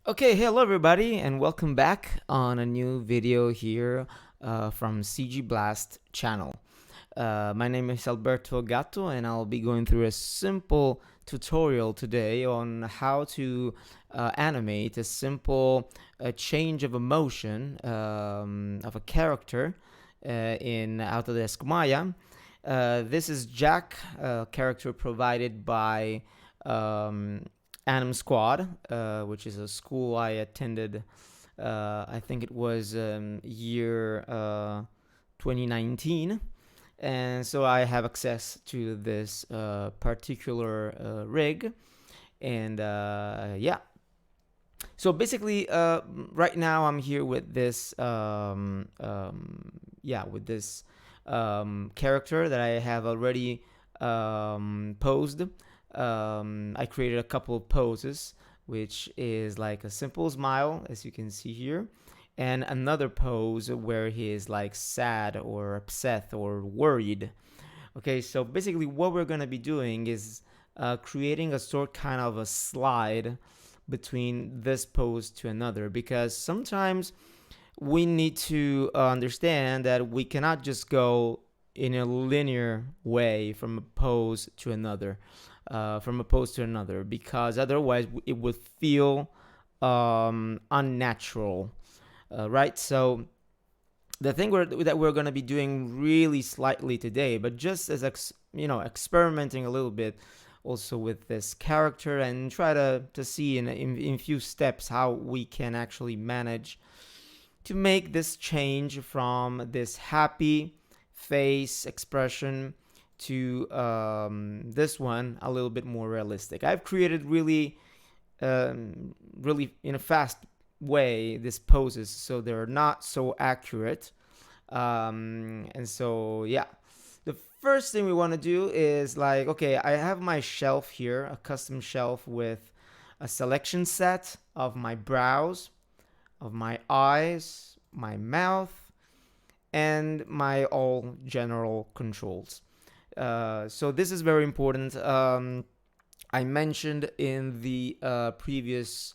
Okay, hello everybody, and welcome back on a new video here from CG Blast channel. My name is Alberto Gatto, and I'll be going through a simple tutorial today on how to animate a simple change of emotion of a character in Autodesk Maya. This is Jack, a character provided by um, Anim Squad, which is a school I attended. I think it was year 2019, and so I have access to this particular rig. And yeah, so basically, right now I'm here with this, with this character that I have already posed. I created a couple of poses, which is like a simple smile, as you can see here, and another pose where he is like sad or upset or worried. Okay, so basically, what we're gonna be doing is creating a sort kind of a slide between this pose to another, because sometimes we need to understand that we cannot just go in a linear way from a pose to another, because otherwise it would feel unnatural, right? So the thing that we're going to be doing really slightly today, but just as experimenting a little bit also with this character, and try to see in few steps how we can actually manage to make this change from this happy face expression to this one a little bit more realistic. I've created really in a fast way these poses, so they're not so accurate. And so yeah, the first thing we want to do is like, okay, I have my shelf here, a custom shelf with a selection set of my brows, of my eyes, my mouth, and my all general controls. So this is very important. I mentioned in the previous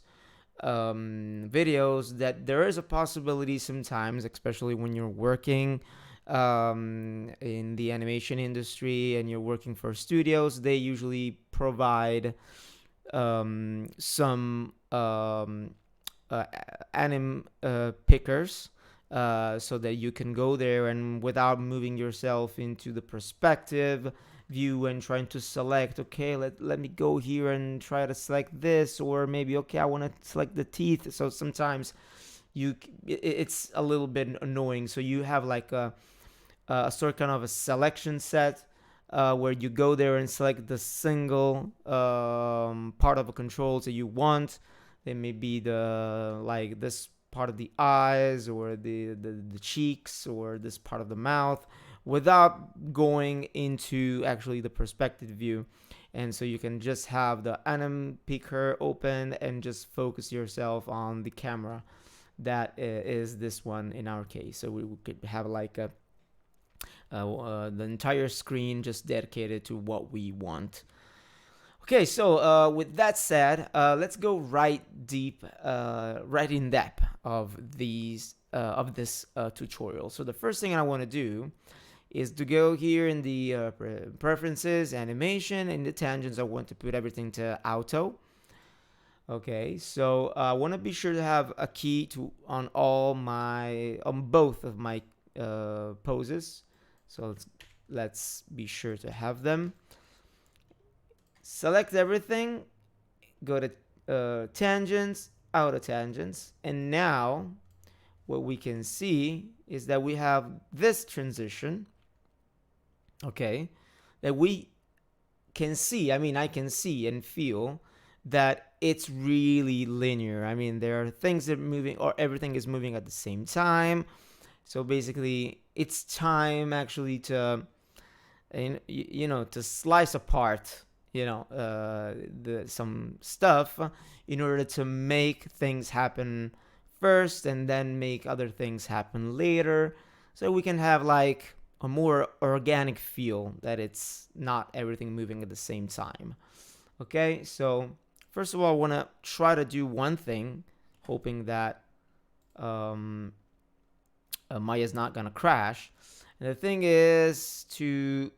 videos that there is a possibility sometimes, especially when you're working in the animation industry and you're working for studios, they usually provide some uh, pickers, so that you can go there and without moving yourself into the perspective view and trying to select, okay, let me go here and try to select this, or maybe, okay, I want to select the teeth. So sometimes it's a little bit annoying, so you have like a sort kind of a selection set, where you go there and select the single part of a control that you want. They may be the like this part of the eyes, or the cheeks, or this part of the mouth, without going into actually the perspective view. And so you can just have the anim picker open and just focus yourself on the camera. That is this one in our case. So we could have like the entire screen just dedicated to what we want. Okay, so with that said, let's go right deep, right in depth of this tutorial. So the first thing I want to do is to go here in the preferences, animation, and the tangents. I want to put everything to auto. Okay, so I want to be sure to have a key to on both of my poses. So let's be sure to have them. Select everything, go to tangents, auto tangents, and now what we can see is that we have this transition, okay, that we can see. I mean, I can see and feel that it's really linear. I mean, there are things that are moving, or everything is moving at the same time. So basically, it's time actually to, to slice apart, some stuff in order to make things happen first and then make other things happen later, so we can have like a more organic feel that it's not everything moving at the same time. Okay, so first of all, I want to try to do one thing hoping that Maya is not gonna crash. And the thing is to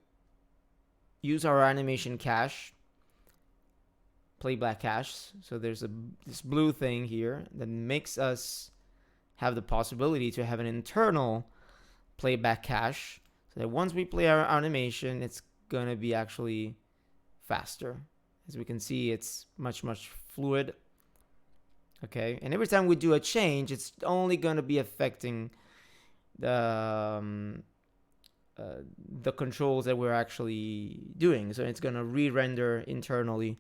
use our animation cache, playback cache. So there's this blue thing here that makes us have the possibility to have an internal playback cache, so that once we play our animation, it's gonna be actually faster. As we can see, it's much fluid. Okay, and every time we do a change, it's only gonna be affecting the the controls that we're actually doing. So it's gonna re-render internally.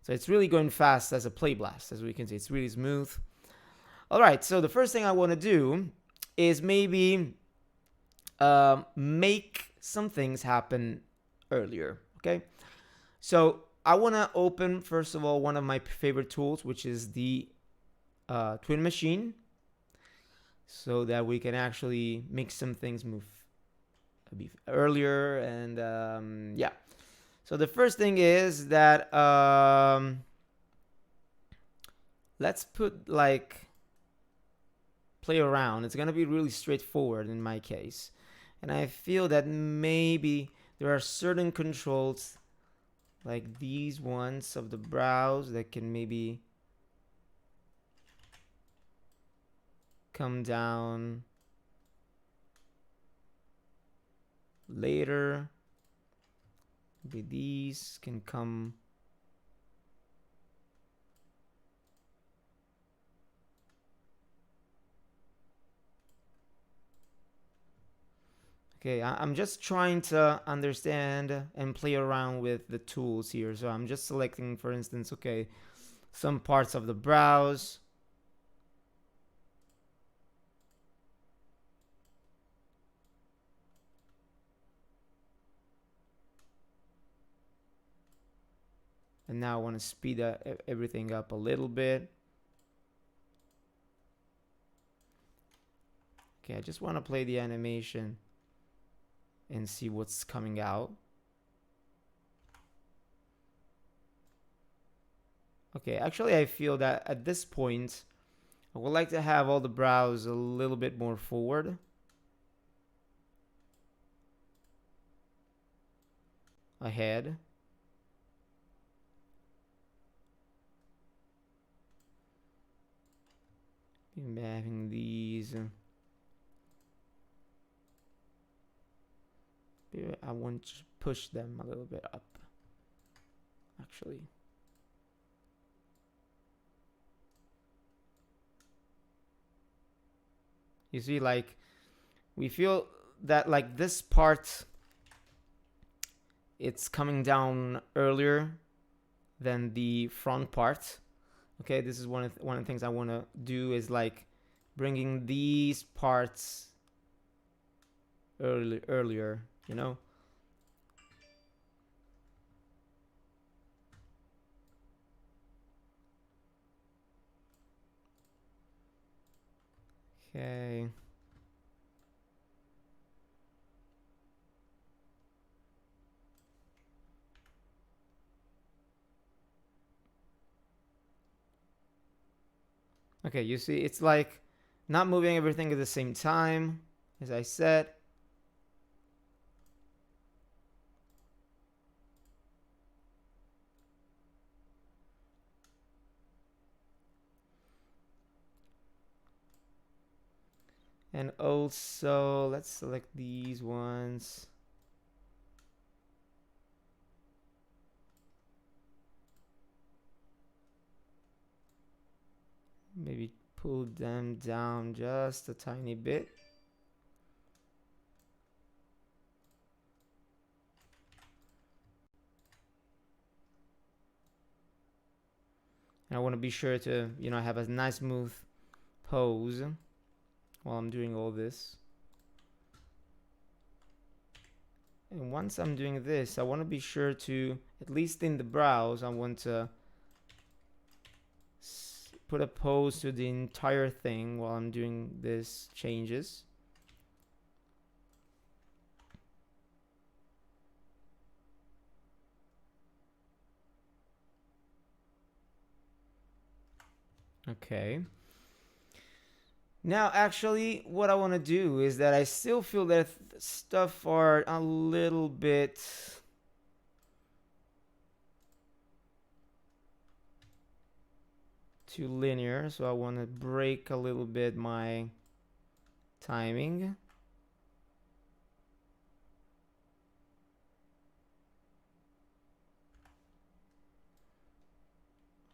So it's really going fast as a play blast. As we can see, it's really smooth. All right, so the first thing I want to do is maybe make some things happen earlier. Okay, so I want to open first of all one of my favorite tools, which is the twin machine, so that we can actually make some things move a bit earlier. And yeah, so the first thing is that let's put like play around. It's gonna be really straightforward in my case, and I feel that maybe there are certain controls like these ones of the brows that can maybe come down later. Maybe these can come okay. I'm just trying to understand and play around with the tools here. So I'm just selecting, for instance, okay, some parts of the brows. And now I want to speed everything up a little bit. Okay, I just want to play the animation and see what's coming out. Okay, actually I feel that at this point I would like to have all the brows a little bit more forward. Ahead. Having these. I want to push them a little bit up. Actually. You see, like, we feel that like this part, it's coming down earlier than the front part. Okay, this is one of the things I want to do is like bringing these parts earlier, you know. Okay. Okay, you see, it's like not moving everything at the same time, as I said. And also, let's select these ones. Maybe pull them down just a tiny bit. And I want to be sure to, you know, have a nice smooth pose while I'm doing all this. And once I'm doing this, I want to be sure to, at least in the brows, I want to put a pose to the entire thing while I'm doing this changes. Okay. Now, actually, what I want to do is that I still feel that stuff are a little bit too linear, so I want to break a little bit my timing.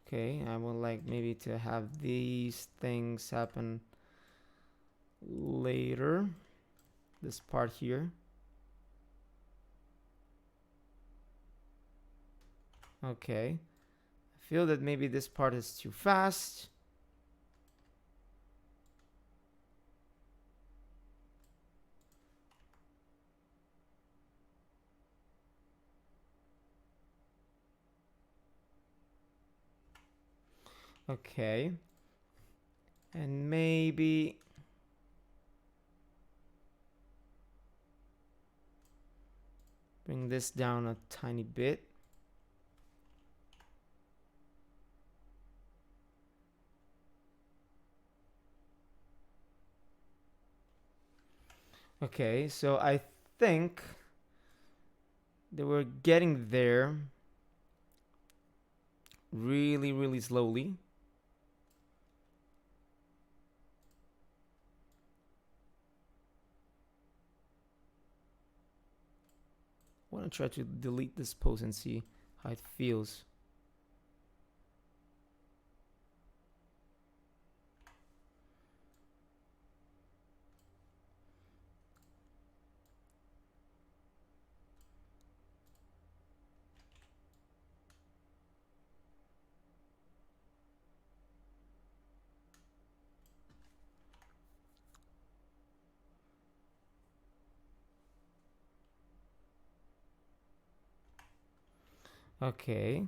Okay, I would like maybe to have these things happen later. This part here. Okay. I feel that maybe this part is too fast. Okay. And maybe bring this down a tiny bit. Okay, so I think that we're getting there really, really slowly. I want to try to delete this pose and see how it feels. Okay.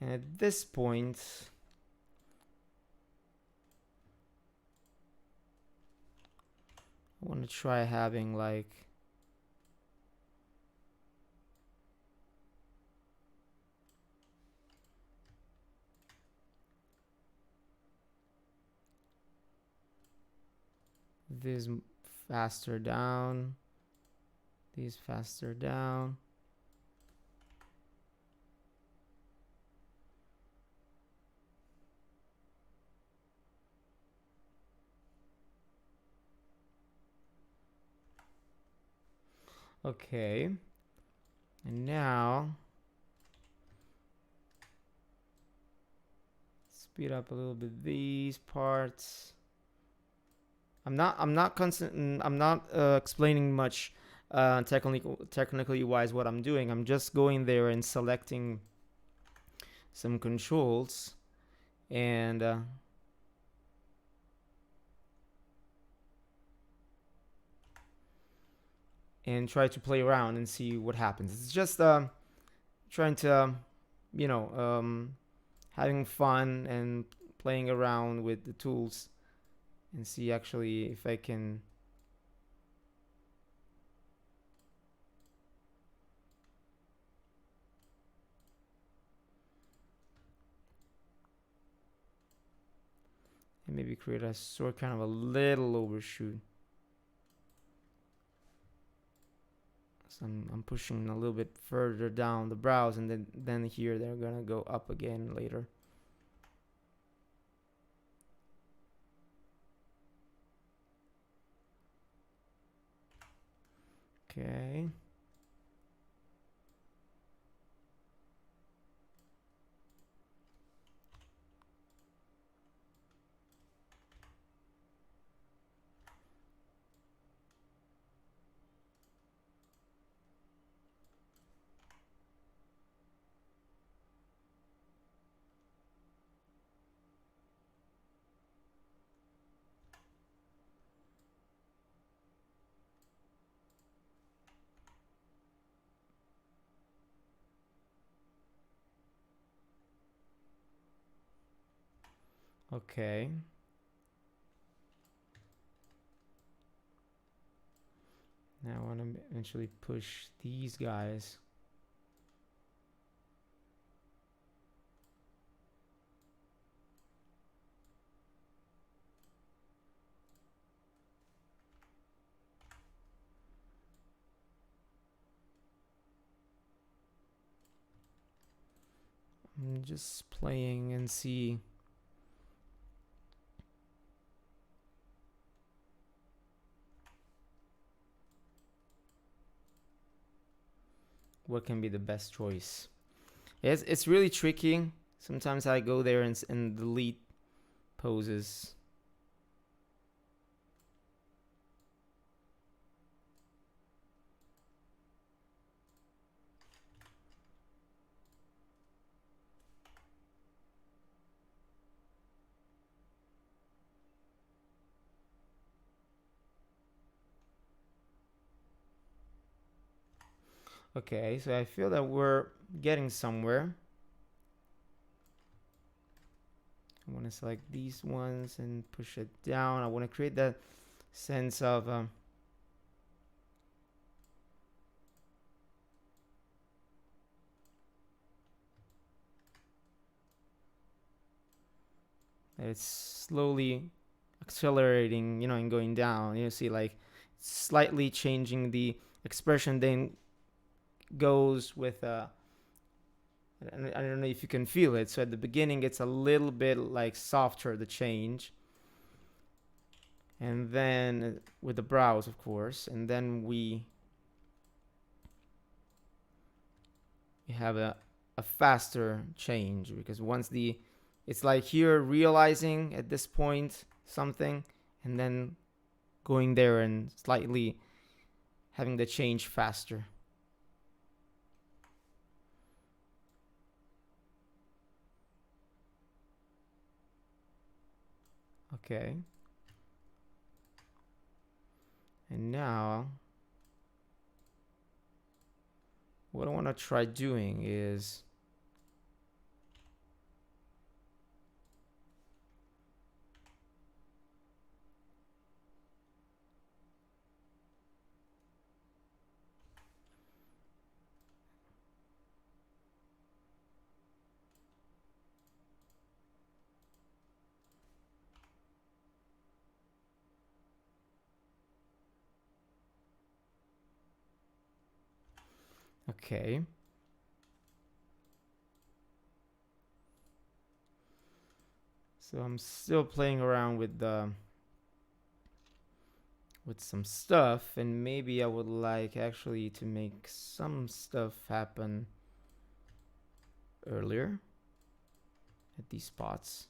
And at this point, I want to try having like this faster down, these faster down. Okay. And now speed up a little bit these parts. I'm not explaining much technically wise what I'm doing. I'm just going there and selecting some controls and try to play around and see what happens. It's just trying to you know having fun and playing around with the tools and see actually if I can and maybe create a sort kind of a little overshoot. So I'm pushing a little bit further down the brows, and then here they're gonna go up again later. Okay. Okay. Now I want to eventually push these guys. I'm just playing and see what can be the best choice. It's really tricky. Sometimes I go there and delete poses. Okay, so I feel that we're getting somewhere. I want to select these ones and push it down. I want to create that sense of it's slowly accelerating, and going down. You see, like slightly changing the expression, then goes with I don't know if you can feel it. So at the beginning, it's a little bit like softer, the change. And then with the brows, of course. And then we have a faster change because it's like here realizing at this point something and then going there and slightly having the change faster. Okay. And now, what I want to try doing is okay. So I'm still playing around with some stuff, and maybe I would like actually to make some stuff happen earlier at these spots.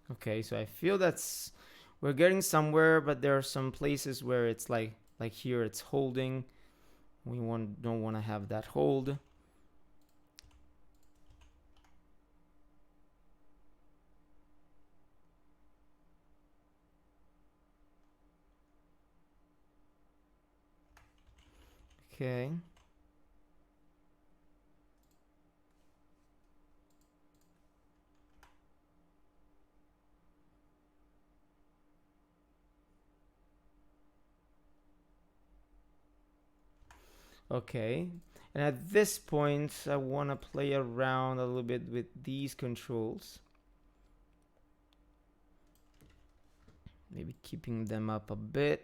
Okay, so I feel that's we're getting somewhere, but there are some places where it's like here it's holding. We don't want to have that hold. Okay. Okay. And at this point, I want to play around a little bit with these controls. Maybe keeping them up a bit.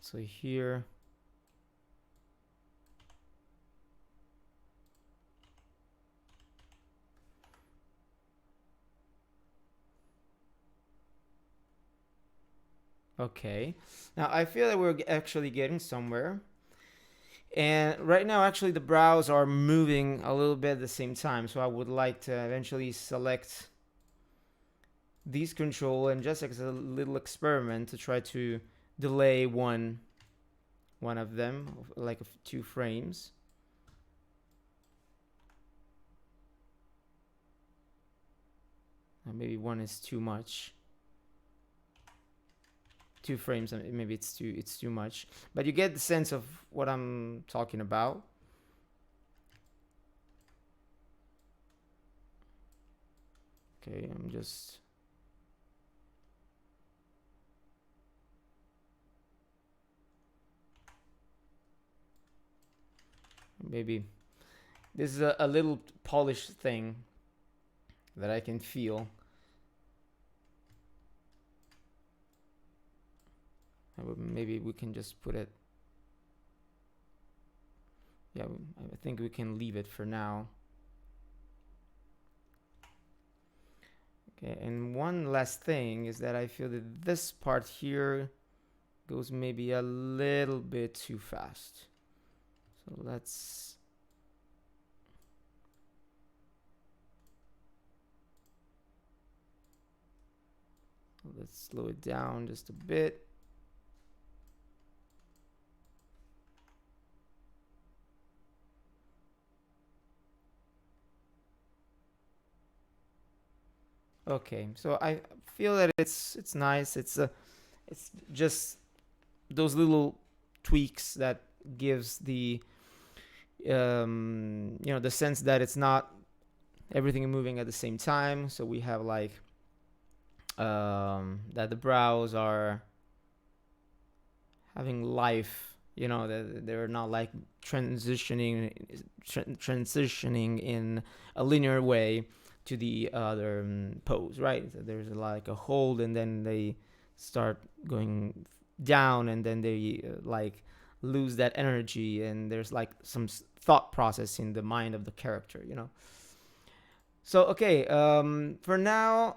So here. Okay. Now I feel that we're actually getting somewhere. And right now, actually, the brows are moving a little bit at the same time. So I would like to eventually select these control and just as a little experiment to try to delay one of them, like 2 frames. Maybe one is too much. 2 frames, maybe it's too much. But you get the sense of what I'm talking about. Okay, I'm just maybe this is a little polished thing that I can feel. Maybe we can just put it. Yeah, I think we can leave it for now. Okay, and one last thing is that I feel that this part here goes maybe a little bit too fast. So let's slow it down just a bit. Okay, so I feel that it's nice. It's just those little tweaks that gives the the sense that it's not everything moving at the same time. So we have like that the brows are having life. That they're not like transitioning in a linear way to the other pose, right? So there's like a hold, and then they start going down, and then they like lose that energy, and there's like some thought process in the mind of the character. So okay, for now,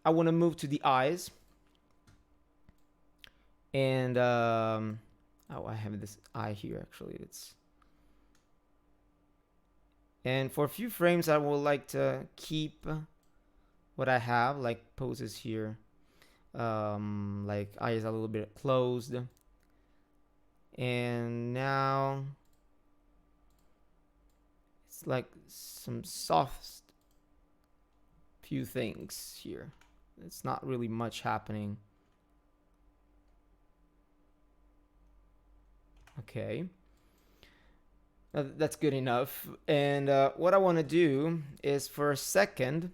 I want to move to the eyes, and I have this eye here actually. And for a few frames, I would like to keep what I have, like poses here, like eyes a little bit closed. And now it's like some soft few things here. It's not really much happening. Okay. That's good enough. And what I want to do is for a second,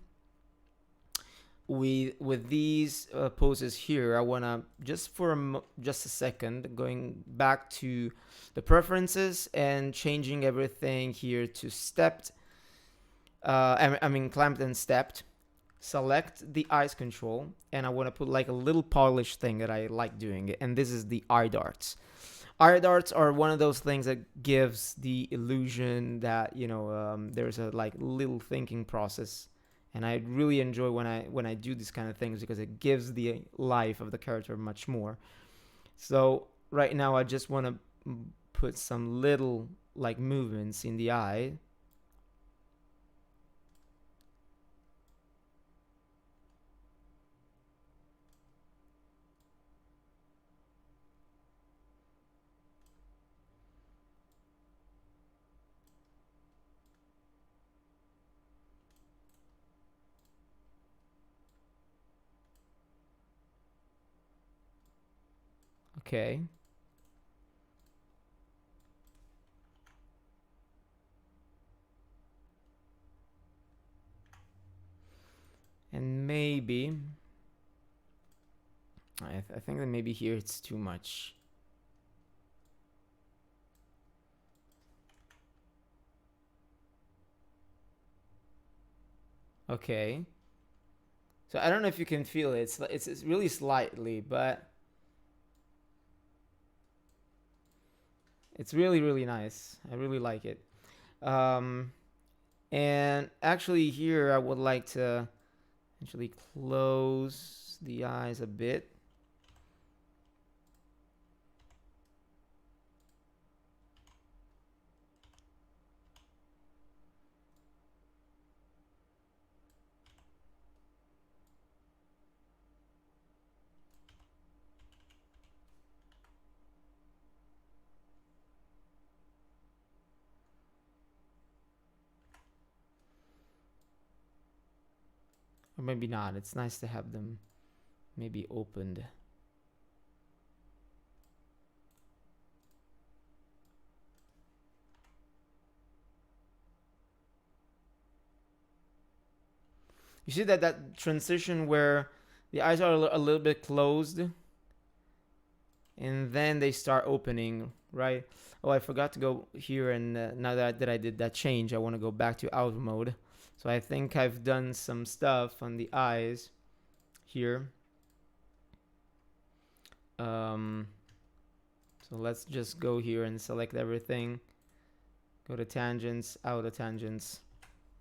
with these poses here, I want to just a second going back to the preferences and changing everything here to stepped. Clamped and stepped. Select the eyes control, and I want to put like a little polish thing that I like doing, and this is the eye darts. Eye darts are one of those things that gives the illusion that there's a like little thinking process, and I really enjoy when I do these kind of things because it gives the life of the character much more. So right now I just want to put some little like movements in the eye. Okay. And maybe I think that maybe here it's too much. Okay. So I don't know if you can feel it. It's really slightly, but it's really really nice. I really like it. Um, and actually here I would like to actually close the eyes a bit. Or maybe not. It's nice to have them maybe opened. You see that transition where the eyes are a little bit closed and then they start opening, right? Oh, I forgot to go here, and now that I did that change, I want to go back to auto mode. So I think I've done some stuff on the eyes here. So let's just go here and select everything. Go to tangents, out of tangents,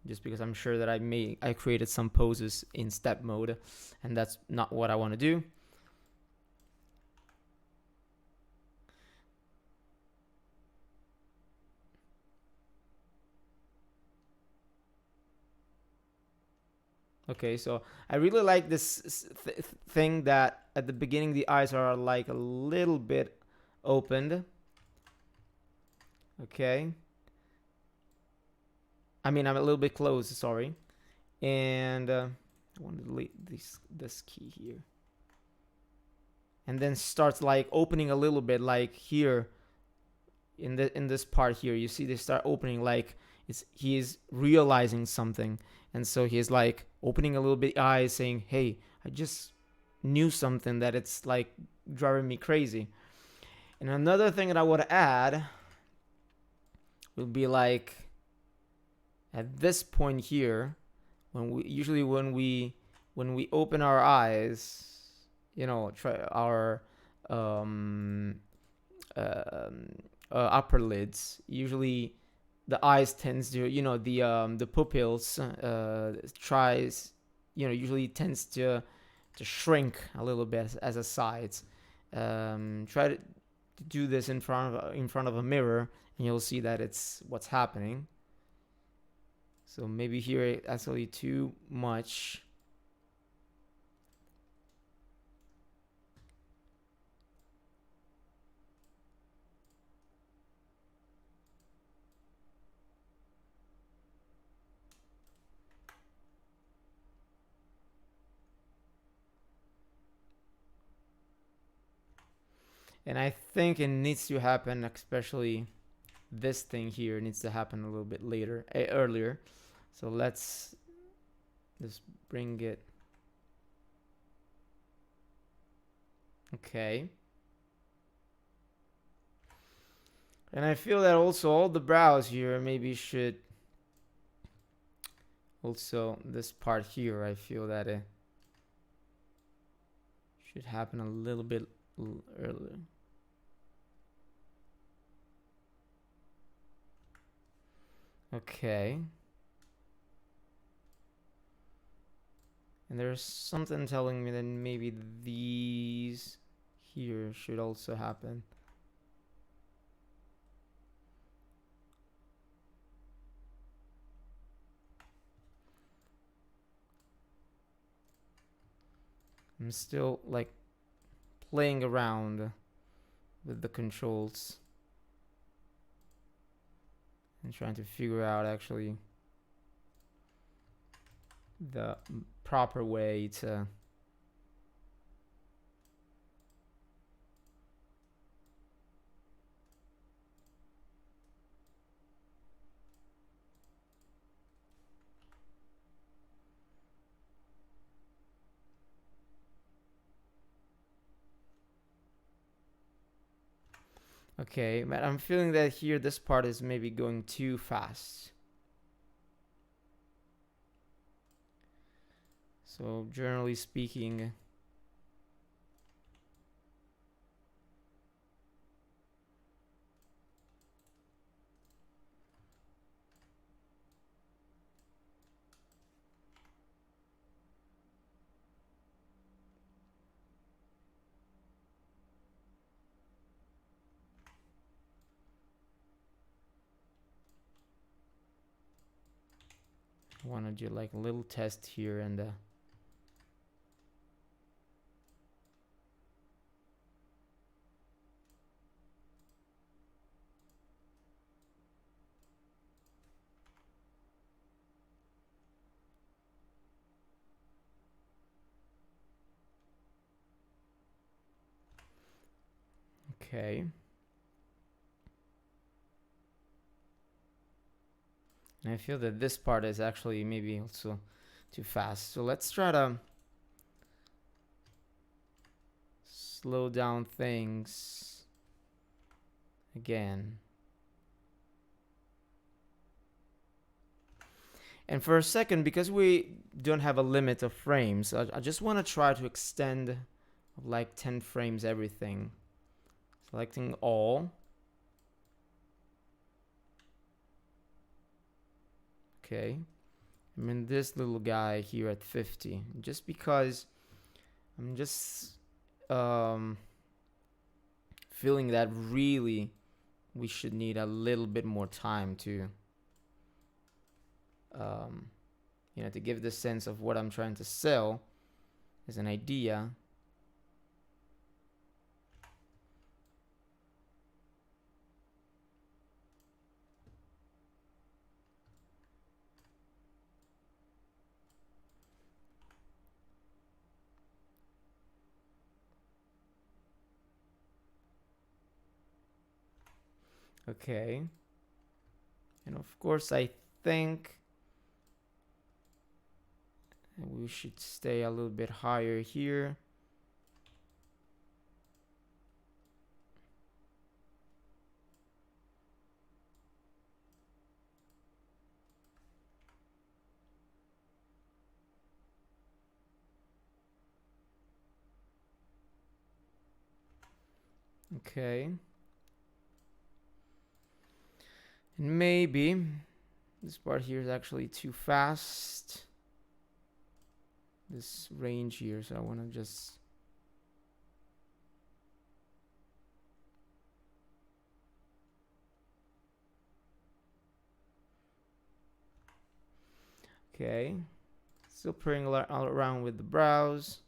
just because I'm sure that I created some poses in step mode, and that's not what I want to do. Okay, so I really like this thing that at the beginning the eyes are like a little bit opened. Okay. I mean, I'm a little bit closed, sorry. And I want to delete this key here. And then starts like opening a little bit, like here in this part here. You see they start opening like he is realizing something. And so he's like opening a little bit eyes saying, hey, I just knew something that it's like driving me crazy. And another thing that I would add would be like at this point here, when we open our eyes, you know, try our um, upper lids, usually the eyes tends to, you know, the pupils tries, you know, usually tends to shrink a little bit as a sides. Try to do this in front of a mirror, and you'll see that it's what's happening. So maybe here it's actually too much. And I think it needs to happen, especially this thing here needs to happen a little bit later, earlier. So let's just bring it. Okay. And I feel that also all the brows here maybe should also this part here, I feel that it should happen a little bit earlier. Okay. And there's something telling me that maybe these here should also happen. I'm still like playing around with the controls and trying to figure out actually the proper way to okay, but I'm feeling that here this part is maybe going too fast. So generally speaking, I want to do like a little test here and Okay. And I feel that this part is actually maybe also too fast. So let's try to slow down things again. And for a second, because we don't have a limit of frames, I just want to try to extend like 10 frames everything. Selecting all. Okay. I mean this little guy here at 50. Just because I'm just feeling that really we should need a little bit more time to to give the sense of what I'm trying to sell as an idea. Okay. And of course, I think we should stay a little bit higher here. Okay. And maybe this part here is actually too fast. This range here, so I want to just... Okay. Still playing around with the browse.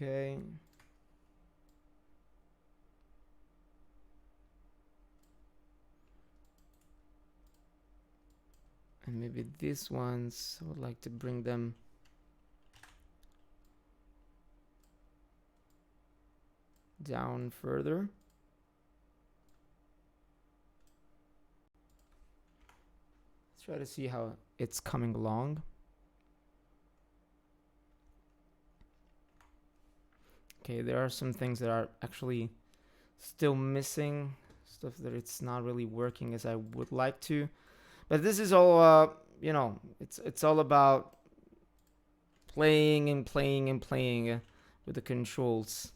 Okay. And maybe these ones, I would like to bring them down further. Let's try to see how it's coming along. Okay, there are some things that are actually still missing, stuff that it's not really working as I would like to. But this is all, it's all about playing and playing and playing with the controls.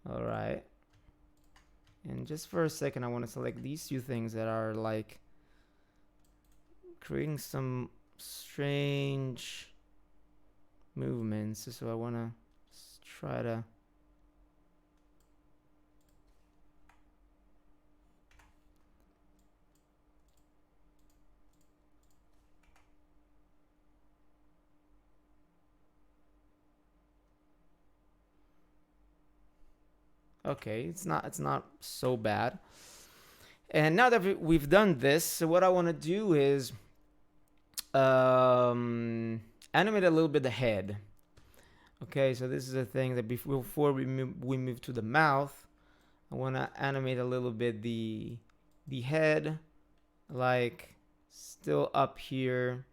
All right. And just for a second, I want to select these two things that are like creating some strange movements. So I want to try to... Okay, it's not so bad. And now that we've done this, so what I want to do is animate a little bit the head. Okay, so this is a thing that before we move to the mouth, I want to animate a little bit the head, like still up here.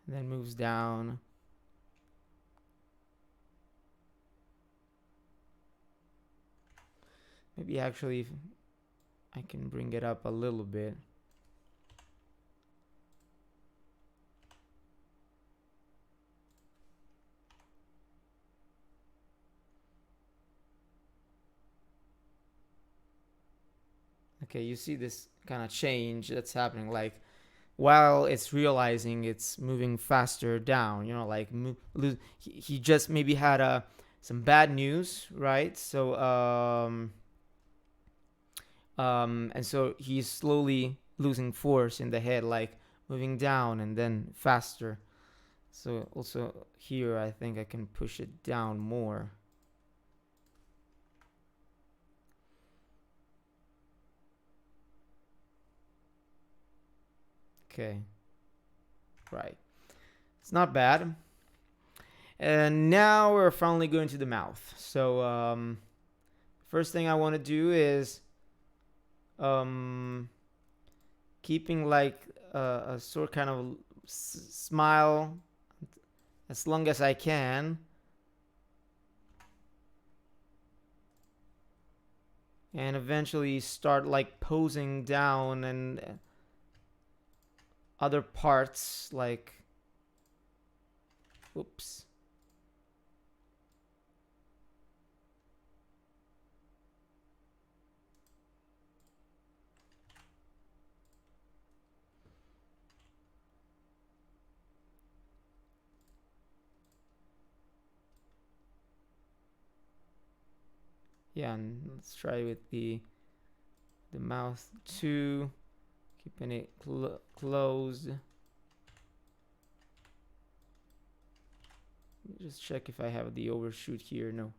And then moves down. Maybe actually I can bring it up a little bit. Okay, you see this kind of change that's happening. Like while it's realizing it's moving faster down, like he just maybe had some bad news, right? And so he's slowly losing force in the head, like moving down and then faster. So also here I think I can push it down more. Okay, right. It's not bad. And now we're finally going to the mouth. So first thing I want to do is um, keeping like a sort kind of smile as long as I can, and eventually start like posing down and other parts like, oops. Yeah, and let's try with the mouth too, keeping it closed. Just check if I have the overshoot here. No.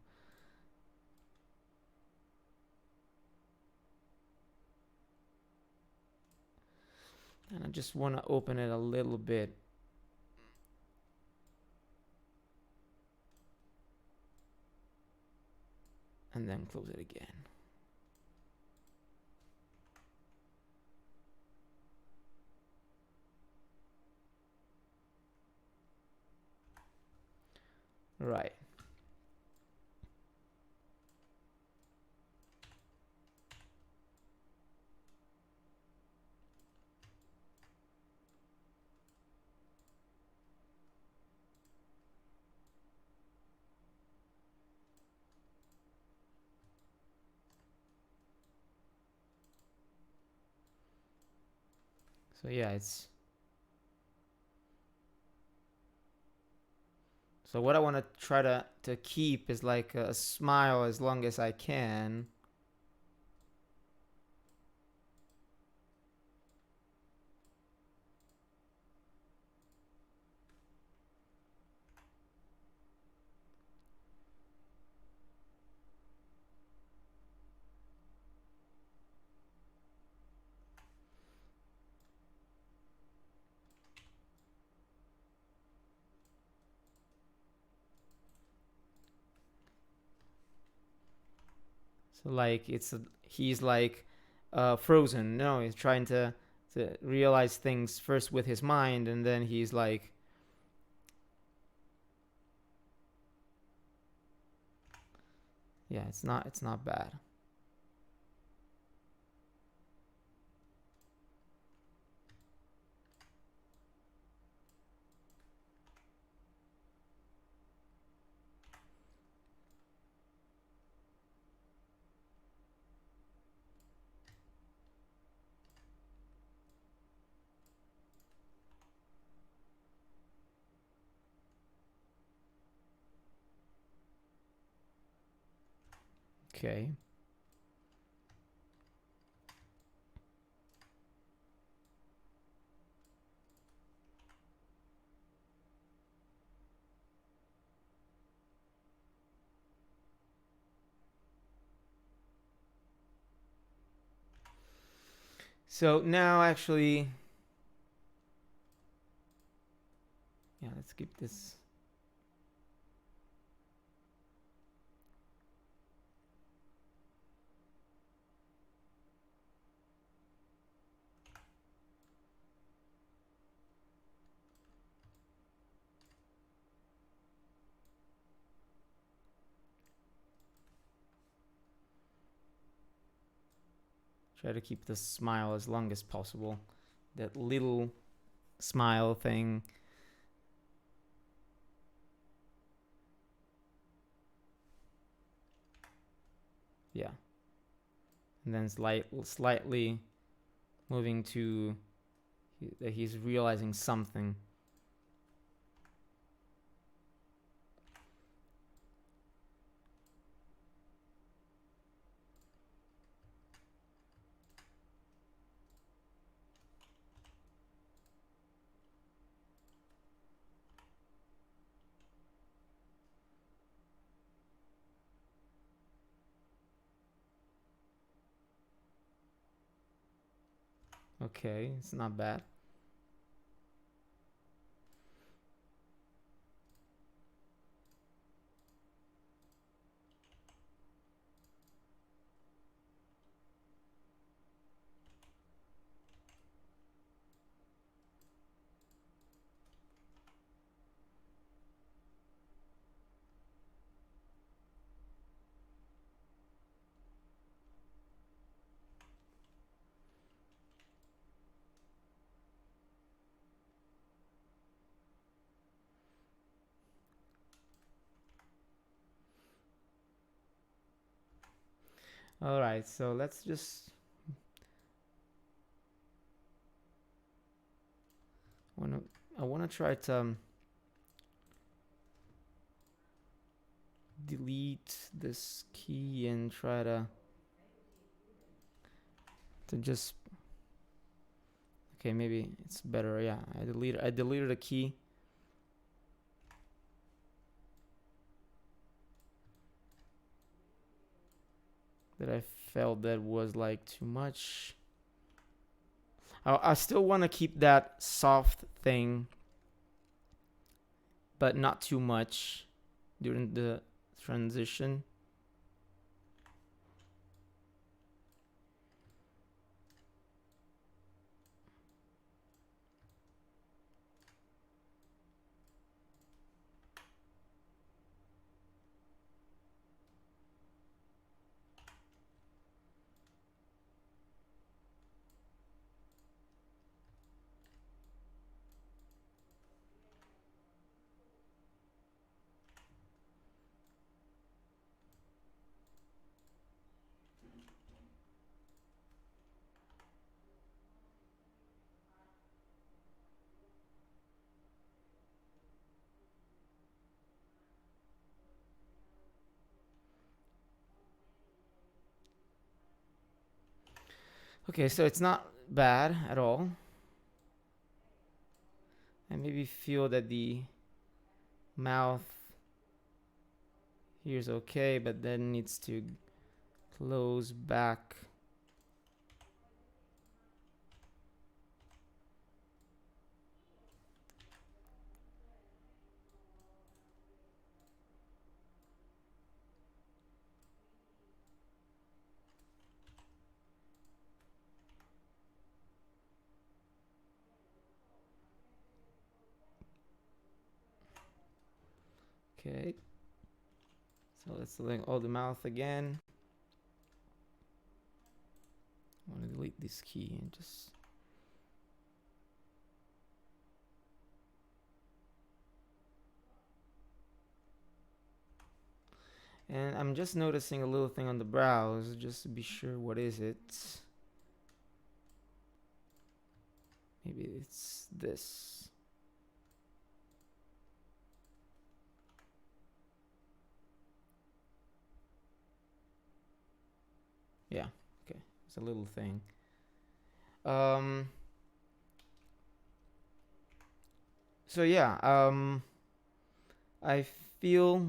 And I just want to open it a little bit. And then close it again. Right. So yeah, it's so what I want to try to keep is like a smile as long as I can. So like he's like frozen. No, he's trying to realize things first with his mind, and then he's like, yeah, it's not bad. Okay. So now actually, yeah, let's keep this. Try to keep the smile as long as possible. That little smile thing. Yeah. and then slightly moving to that he's realizing something. Okay, it's not bad. All right, so let's just wanna I wanna try to delete this key and try to just okay, maybe it's better. Yeah, I deleted a key. That I felt that was like too much. I still want to keep that soft thing, but not too much during the transition. Okay, so it's not bad at all. I maybe feel that the mouth here is okay, but then needs to close back. Okay. So let's select all the mouth again. I want to delete this key and just. And I'm just noticing a little thing on the brows, just to be sure what is it. Maybe it's this. Yeah, okay. It's a little thing. So yeah, I feel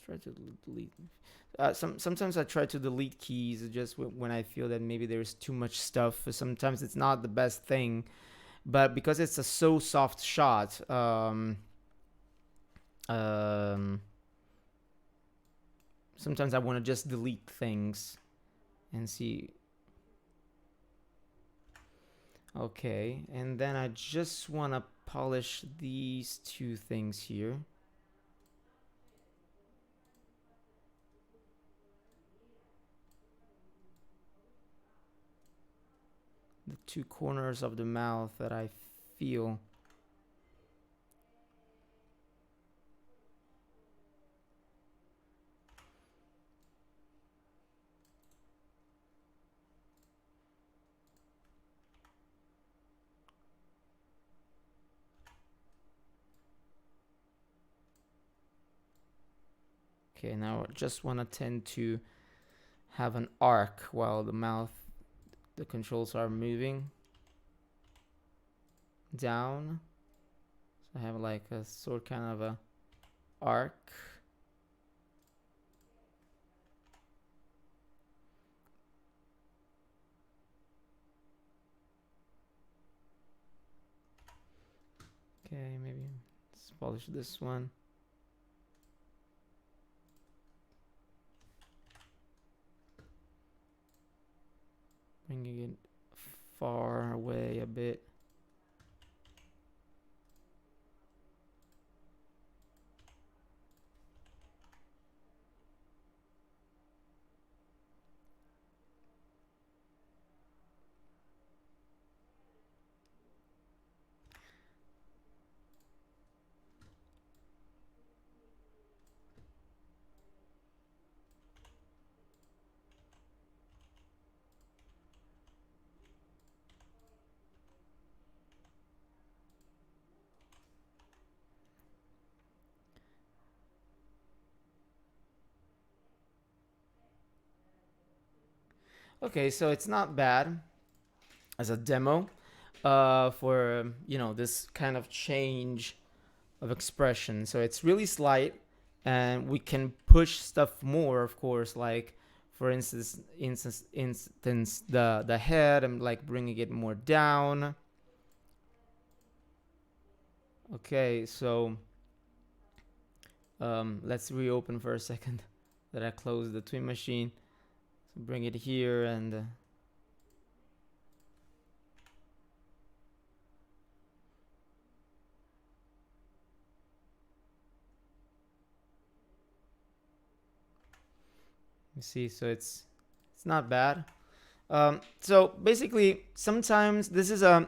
try to delete. Sometimes I try to delete keys just when I feel that maybe there's too much stuff. Sometimes it's not the best thing, but because it's a so soft shot, sometimes I want to just delete things and see. Okay, and then I just want to polish these two things here. The two corners of the mouth that I feel. Okay, now I just want to tend to have an arc while the controls are moving down. So I have like a sort kind of a arc. Okay, maybe let's polish this one. Bringing it far away a bit. Okay, so it's not bad as a demo for this kind of change of expression. So it's really slight, and we can push stuff more, of course. Like for instance, the head. I'm like bringing it more down. Okay, so let's reopen for a second. That I closed the twin machine. So bring it here and. You see, so it's not bad. So basically, sometimes this is a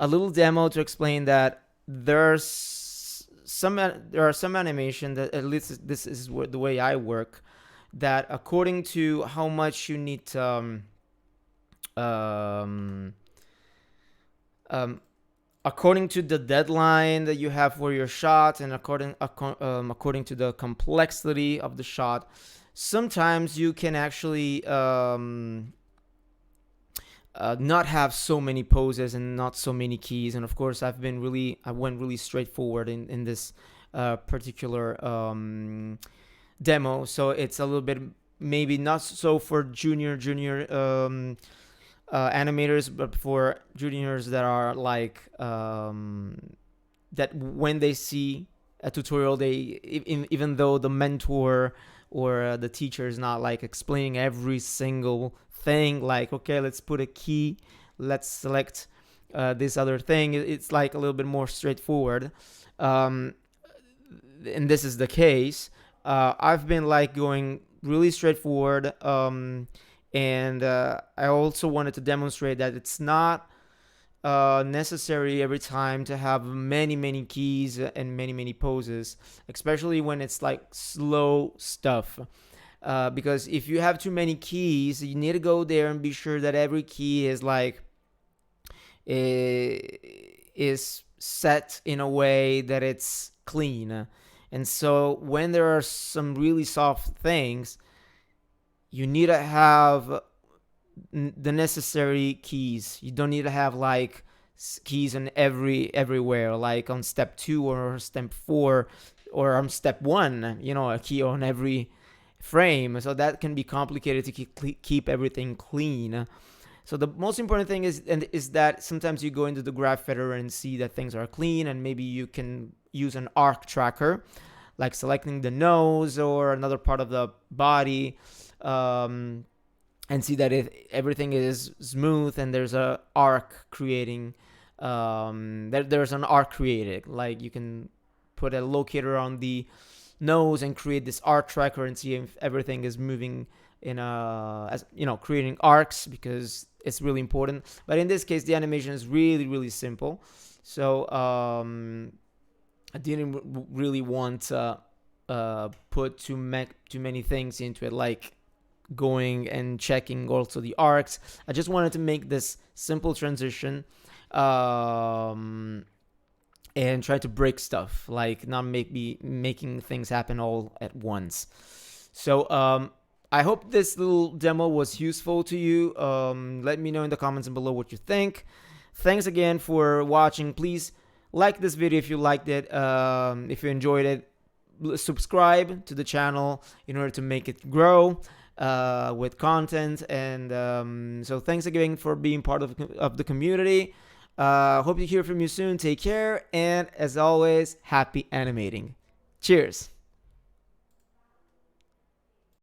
little demo to explain that there are some animation that, at least this is the way I work, that according to how much you need to, according to the deadline that you have for your shot, and according to the complexity of the shot, sometimes you can actually not have so many poses and not so many keys. And of course, I went really straightforward in this particular demo. So it's a little bit maybe not so for junior animators, but for juniors that are like that when they see a tutorial, they even though the mentor or the teacher is not like explaining every single thing, like, okay, let's put a key, let's select this other thing. It's like a little bit more straightforward, and this is the case. I've been like going really straightforward, and I also wanted to demonstrate that it's not necessary every time to have many keys and many poses, especially when it's like slow stuff. Because if you have too many keys, you need to go there and be sure that every key is like is set in a way that it's clean. And so when there are some really soft things, you need to have the necessary keys. You don't need to have like keys on everywhere, like on step 2 or step 4 or on step 1, a key on every frame. So that can be complicated to keep everything clean. So the most important thing is that sometimes you go into the graph editor and see that things are clean, and maybe you can use an arc tracker, like selecting the nose or another part of the body, and see that everything is smooth and there's a arc creating. There's an arc created. Like you can put a locator on the nose and create this arc tracker and see if everything is moving creating arcs, because it's really important. But in this case, the animation is really simple. So I didn't really want to put too many things into it, like going and checking also the arcs. I just wanted to make this simple transition, and try to break stuff, like not making things happen all at once. So I hope this little demo was useful to you. Let me know in the comments below what you think. Thanks again for watching. Please like this video if you liked it. If you enjoyed it, subscribe to the channel in order to make it grow with content. And so thanks again for being part of the community. Hope to hear from you soon. Take care, and as always, happy animating. Cheers.